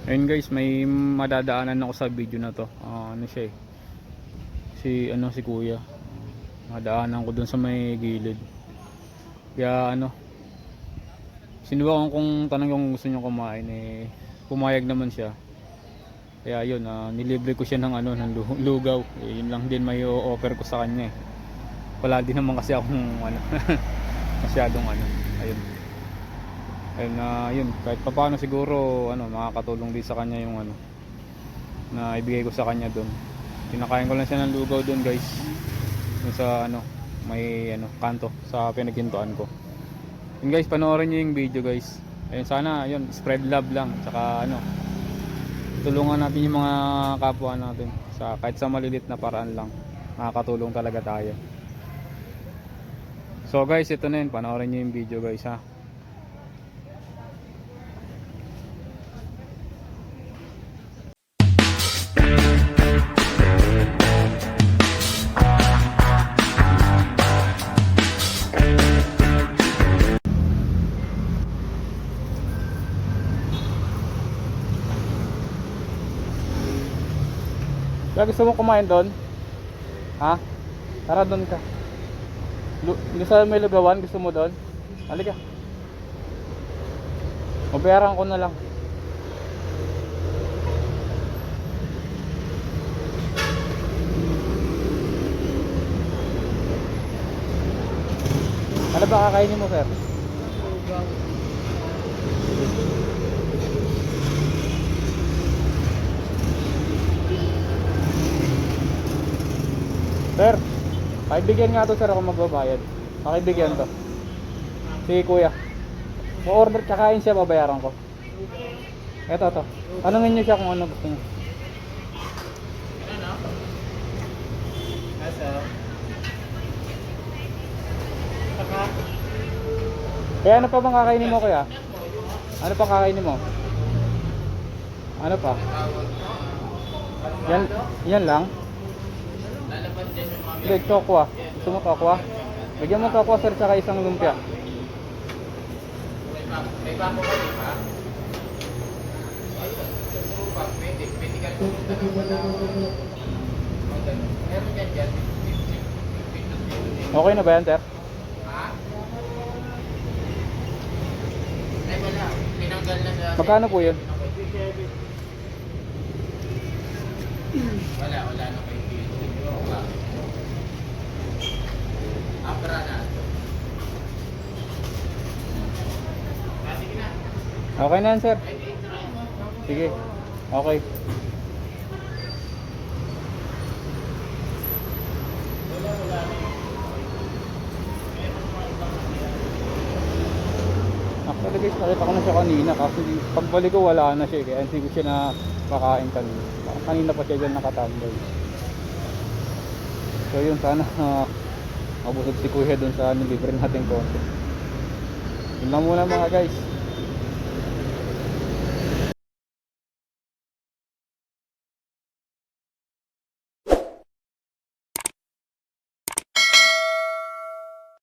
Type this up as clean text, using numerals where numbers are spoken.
Ayun guys, may madadaanan ako sa video na to. Ano siya eh. Si kuya. Madaanan ko dun sa may gilid. Kaya sinubukan kung tanong kung gusto niyo kumain eh. Pumayag naman siya. Kaya yun, nilibre ko siya ng lugaw. Eh, yun lang din may offer ko sa kanya eh. Wala din naman kasi akong masyadong ayun. Ayun yun, kahit papaano siguro makakatulong din sa kanya yung na ibigay ko sa kanya doon. Kinakain ko lang siya ng lugaw doon guys. Yung sa may kanto sa pinaghintuan ko. Yun guys, panoorin niyo yung video guys. Ayun, sana yun, spread love lang. Tsaka tulungan natin yung mga kapwa natin sa kahit sa malilit na paraan lang. Makakatulong talaga tayo. So guys, ito na yun, panoorin niyo yung video guys ha. Kaya gusto mo kumain doon? Ha? Tara doon ka. Gusto mo may lugawan? Gusto mo doon? Halika. Mabayaran ko na lang. Ano ba kakainin mo, sir? Sir, pakibigyan nga to sir ako magbabayad. Pakibigyan to. Sige kuya. Mo-order kakain siya, babayaran ko. Eto to. Tanungin niyo siya kung ano gusto niya. Kaya ano pa bang kakainin mo kuya? Ano pa kakainin mo? Ano pa? Yan lang? Hindi, tokwa. Gusto mo tokwa? Bigyan mo tokwa sir, saka isang lumpia. May bako ka di ba? Pwede ka meron yan dyan. Okay na ba yan sir? Ha? Ay wala, tinanggal na sa... Magkano po yun? Wala na kayo. Abra na. Sige na. Okay na yan sir. Sige. Okay. Actually guys, nakita ko na siya kanina kasi pagbalik ko wala na siya kaya hindi ko siya nakakain kanina. Kanina pa siya dyan nakatambay. So yun, sana mabusog si kuya dun sa libre natin konti. Yun lang muna mga guys.